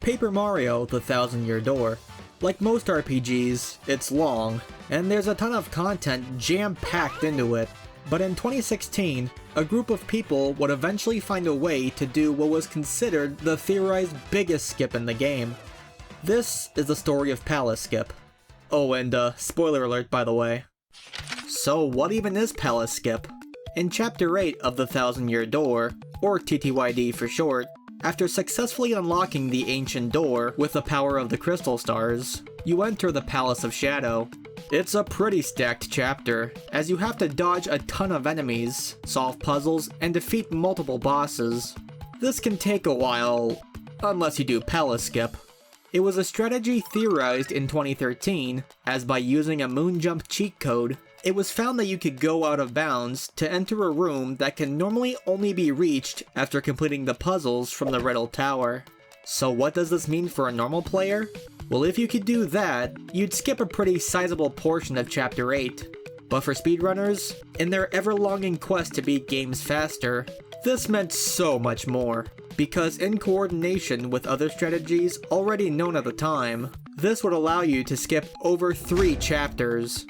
Paper Mario: The Thousand Year Door. Like most RPGs, it's long, and there's a ton of content jam-packed into it. But in 2016, a group of people would eventually find a way to do what was considered the theorized biggest skip in the game. This is the story of Palace Skip. Oh, and spoiler alert by the way. So what even is Palace Skip? In Chapter 8 of The Thousand Year Door, or TTYD for short, after successfully unlocking the ancient door with the power of the crystal stars, you enter the Palace of Shadow. It's a pretty stacked chapter, as you have to dodge a ton of enemies, solve puzzles, and defeat multiple bosses. This can take a while, unless you do Palace Skip. It was a strategy theorized in 2013, as by using a moon jump cheat code, it was found that you could go out of bounds to enter a room that can normally only be reached after completing the puzzles from the Riddle Tower. So what does this mean for a normal player? Well, if you could do that, you'd skip a pretty sizable portion of Chapter 8. But for speedrunners, in their ever-longing quest to beat games faster, this meant so much more. Because in coordination with other strategies already known at the time, this would allow you to skip over 3 chapters.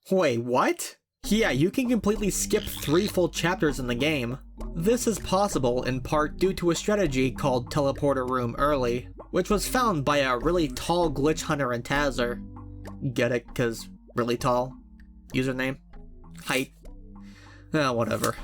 Wait, what? Yeah, you can completely skip 3 full chapters in the game. This is possible in part due to a strategy called Teleporter Room Early, which was found by a really tall glitch hunter in Tazzer. Get it? 'Cause really tall? Username? Height? Whatever.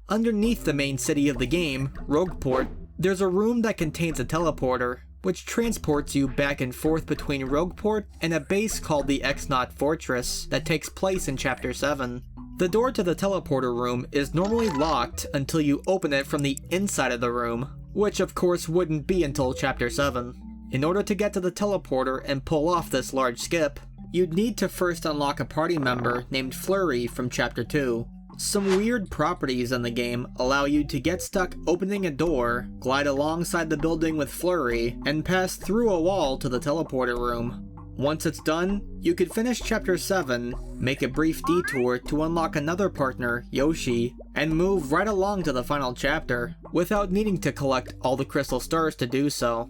Underneath the main city of the game, Rogueport, there's a room that contains a teleporter, which transports you back and forth between Rogueport and a base called the X-Naught Fortress that takes place in Chapter 7. The door to the teleporter room is normally locked until you open it from the inside of the room, which of course wouldn't be until Chapter 7. In order to get to the teleporter and pull off this large skip, you'd need to first unlock a party member named Flurry from Chapter 2. Some weird properties in the game allow you to get stuck opening a door, glide alongside the building with Flurry, and pass through a wall to the teleporter room. Once it's done, you could finish Chapter 7, make a brief detour to unlock another partner, Yoshi, and move right along to the final chapter, without needing to collect all the crystal stars to do so.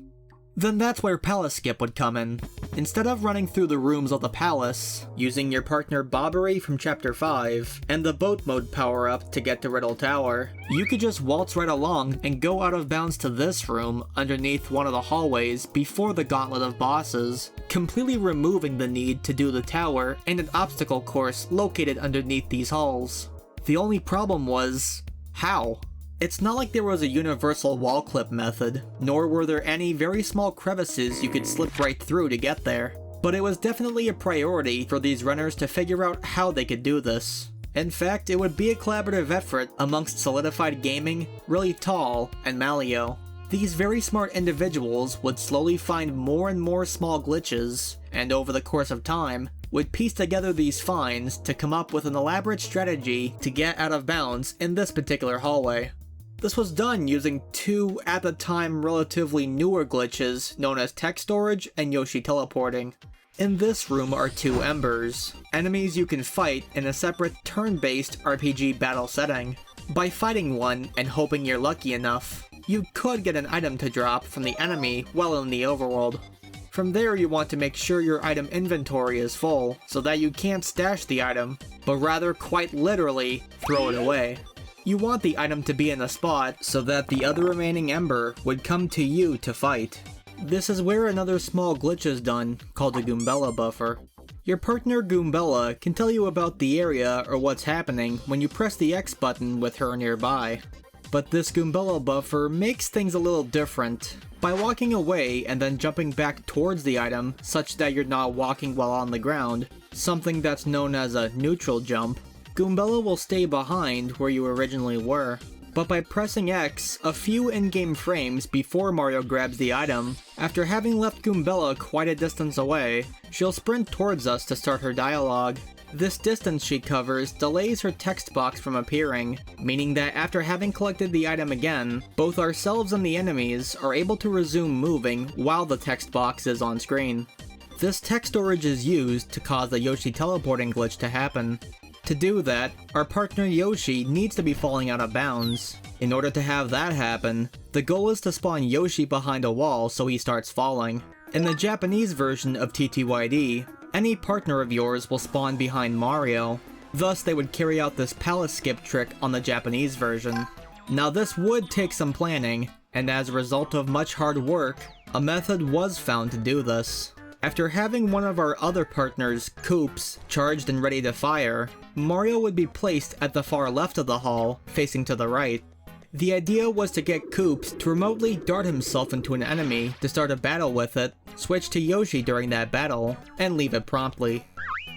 Then that's where Palace Skip would come in. Instead of running through the rooms of the palace, using your partner Bobbery from Chapter 5, and the boat mode power-up to get to Riddle Tower, you could just waltz right along and go out of bounds to this room underneath one of the hallways before the gauntlet of bosses, completely removing the need to do the tower and an obstacle course located underneath these halls. The only problem was, how? It's not like there was a universal wall clip method, nor were there any very small crevices you could slip right through to get there. But it was definitely a priority for these runners to figure out how they could do this. In fact, it would be a collaborative effort amongst Solidified Gaming, Really Tall, and Malio. These very smart individuals would slowly find more and more small glitches, and over the course of time, would piece together these finds to come up with an elaborate strategy to get out of bounds in this particular hallway. This was done using 2, at the time, relatively newer glitches known as Tech Storage and Yoshi Teleporting. In this room are 2 Embers, enemies you can fight in a separate turn-based RPG battle setting. By fighting one and hoping you're lucky enough, you could get an item to drop from the enemy while in the overworld. From there you want to make sure your item inventory is full, so that you can't stash the item, but rather quite literally throw it away. You want the item to be in a spot so that the other remaining Ember would come to you to fight. This is where another small glitch is done, called a Goombella buffer. Your partner Goombella can tell you about the area or what's happening when you press the X button with her nearby. But this Goombella buffer makes things a little different. By walking away and then jumping back towards the item such that you're not walking while on the ground, something that's known as a neutral jump, Goombella will stay behind where you originally were. But by pressing X a few in-game frames before Mario grabs the item, after having left Goombella quite a distance away, she'll sprint towards us to start her dialogue. This distance she covers delays her text box from appearing, meaning that after having collected the item again, both ourselves and the enemies are able to resume moving while the text box is on screen. This text storage is used to cause the Yoshi teleporting glitch to happen. To do that, our partner Yoshi needs to be falling out of bounds. In order to have that happen, The goal is to spawn Yoshi behind a wall so he starts falling. In the Japanese version of TTYD, any partner of yours will spawn behind Mario. Thus, they would carry out this palace skip trick on the Japanese version. Now this would take some planning, and as a result of much hard work, a method was found to do this. After having one of our other partners, Koops, charged and ready to fire, Mario would be placed at the far left of the hall, facing to the right. The idea was to get Koops to remotely dart himself into an enemy to start a battle with it, switch to Yoshi during that battle, and leave it promptly.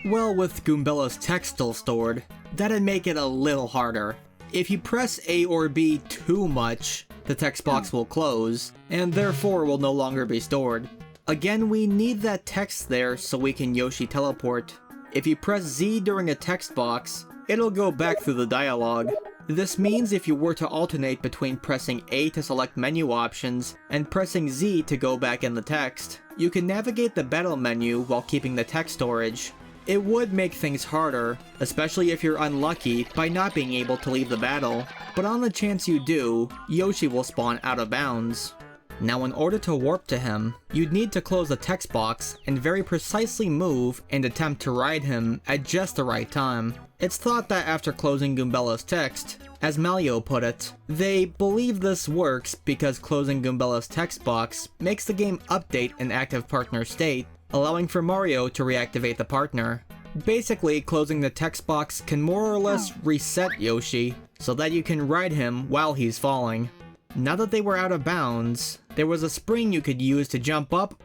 Well, with Goombella's text still stored, that'd make it a little harder. If you press A or B too much, the text box will close, and therefore will no longer be stored. Again, we need that text there so we can Yoshi teleport. If you press Z during a text box, it'll go back through the dialogue. This means if you were to alternate between pressing A to select menu options and pressing Z to go back in the text, you can navigate the battle menu while keeping the text storage. It would make things harder, especially if you're unlucky by not being able to leave the battle, but on the chance you do, Yoshi will spawn out of bounds. Now in order to warp to him, you'd need to close the text box and very precisely move and attempt to ride him at just the right time. It's thought that after closing Goombella's text, as Malio put it, they believe this works because closing Goombella's text box makes the game update an active partner state, allowing for Mario to reactivate the partner. Basically, closing the text box can more or less reset Yoshi, so that you can ride him while he's falling. Now that they were out of bounds, there was a spring you could use to jump up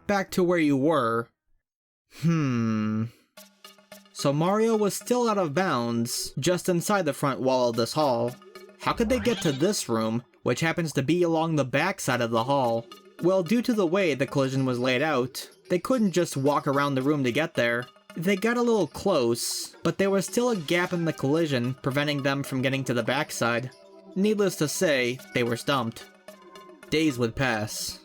back to where you were. So Mario was still out of bounds, just inside the front wall of this hall. How could they get to this room, which happens to be along the back side of the hall? Well, due to the way the collision was laid out, they couldn't just walk around the room to get there. They got a little close, but there was still a gap in the collision preventing them from getting to the backside. Needless to say, they were stumped. Days would pass.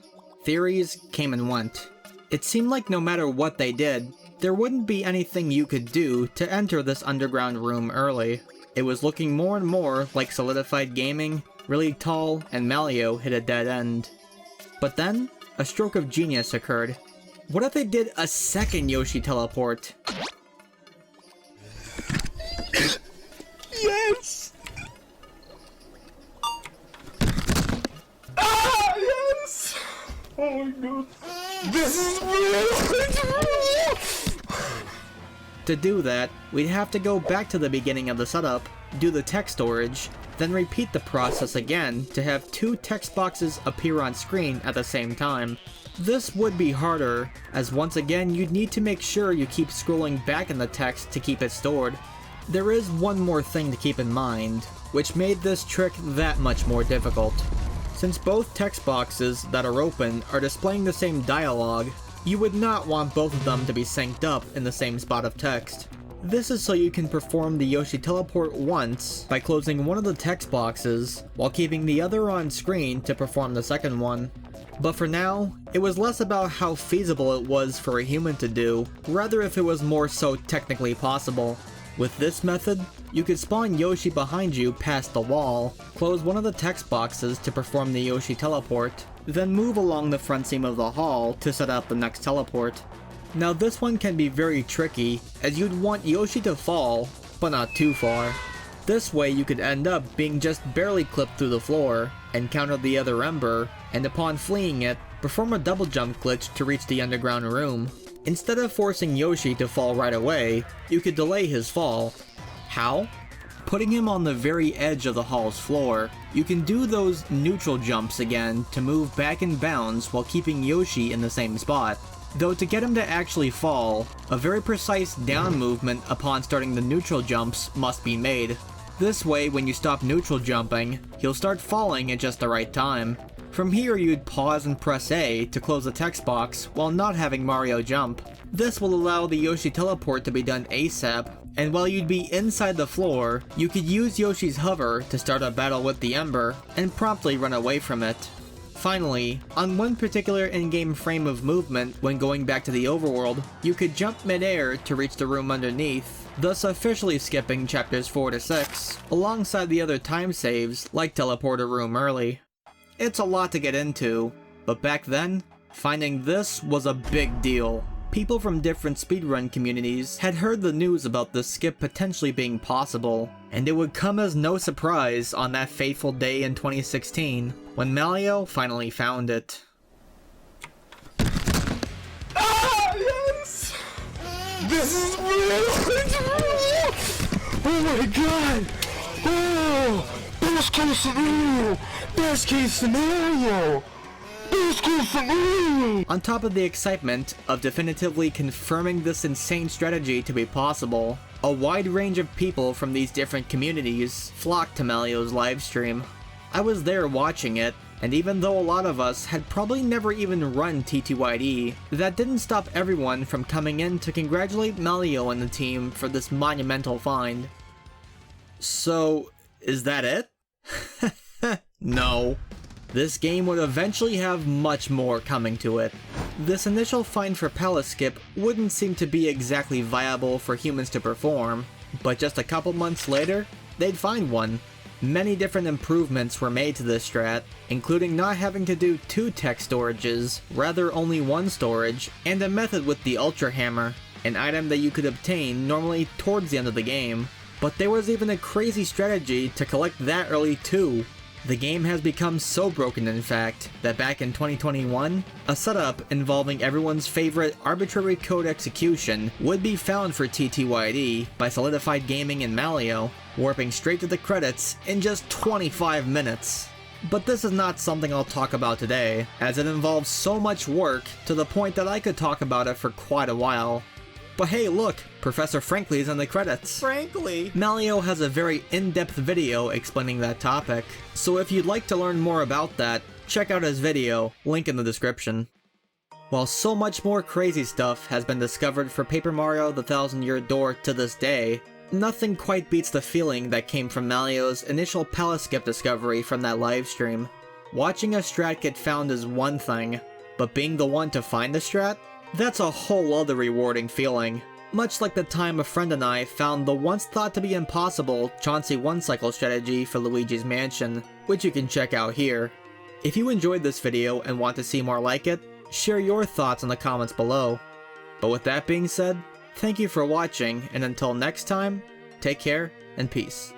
Theories came and went. It seemed like no matter what they did, there wouldn't be anything you could do to enter this underground room early. It was looking more and more like Solidified Gaming, Really Tall, and Malio hit a dead end. But then, a stroke of genius occurred. What if they did a second Yoshi teleport? Yes! Ah, yes! Oh my god. This is real! To do that, we'd have to go back to the beginning of the setup, do the text storage, then repeat the process again to have two text boxes appear on screen at the same time. This would be harder, as once again you'd need to make sure you keep scrolling back in the text to keep it stored. There is one more thing to keep in mind, which made this trick that much more difficult. Since both text boxes that are open are displaying the same dialogue, you would not want both of them to be synced up in the same spot of text. This is so you can perform the Yoshi teleport once by closing one of the text boxes while keeping the other on screen to perform the second one. But for now, it was less about how feasible it was for a human to do, rather if it was more so technically possible. With this method, you could spawn Yoshi behind you past the wall, close one of the text boxes to perform the Yoshi teleport, then move along the front seam of the hall to set up the next teleport. Now this one can be very tricky, as you'd want Yoshi to fall, but not too far. This way you could end up being just barely clipped through the floor, encounter the other ember, and upon fleeing it, perform a double jump glitch to reach the underground room. Instead of forcing Yoshi to fall right away, you could delay his fall. How? Putting him on the very edge of the hall's floor, you can do those neutral jumps again to move back in bounds while keeping Yoshi in the same spot. Though to get him to actually fall, a very precise down movement upon starting the neutral jumps must be made. This way, when you stop neutral jumping, he'll start falling at just the right time. From here, you'd pause and press A to close the text box while not having Mario jump. This will allow the Yoshi teleport to be done ASAP, and while you'd be inside the floor, you could use Yoshi's hover to start a battle with the Ember and promptly run away from it. Finally, on one particular in-game frame of movement when going back to the overworld, you could jump mid-air to reach the room underneath, thus officially skipping chapters 4 to 6, alongside the other time saves like teleport a room early. It's a lot to get into, but back then, finding this was a big deal. People from different speedrun communities had heard the news about this skip potentially being possible, and it would come as no surprise on that fateful day in 2016 when Malio finally found it. Ah, yes! This is real! Oh my god! Oh! Best case scenario! Best case scenario! Best case scenario! On top of the excitement of definitively confirming this insane strategy to be possible, a wide range of people from these different communities flocked to Malio's livestream. I was there watching it, and even though a lot of us had probably never even run TTYD, that didn't stop everyone from coming in to congratulate Malio and the team for this monumental find. So, is that it? No. This game would eventually have much more coming to it. This initial find for Palace Skip wouldn't seem to be exactly viable for humans to perform, but just a couple months later, they'd find one. Many different improvements were made to this strat, including not having to do 2 tech storages, rather only 1 storage, and a method with the Ultra Hammer, an item that you could obtain normally towards the end of the game. But there was even a crazy strategy to collect that early too. The game has become so broken, in fact, that back in 2021, a setup involving everyone's favorite arbitrary code execution would be found for TTYD by Solidified Gaming and Malio, warping straight to the credits in just 25 minutes. But this is not something I'll talk about today, as it involves so much work to the point that I could talk about it for quite a while. But hey look, Professor Frankly's in the credits. Frankly! Malio has a very in-depth video explaining that topic, so if you'd like to learn more about that, check out his video, link in the description. While so much more crazy stuff has been discovered for Paper Mario: The Thousand Year Door to this day, nothing quite beats the feeling that came from Malio's initial Palace Skip discovery from that livestream. Watching a strat get found is one thing, but being the one to find the strat? That's a whole other rewarding feeling. Much like the time a friend and I found the once thought to be impossible Chauncey one-cycle strategy for Luigi's Mansion, which you can check out here. If you enjoyed this video and want to see more like it, share your thoughts in the comments below. But with that being said, thank you for watching, and until next time, take care and peace.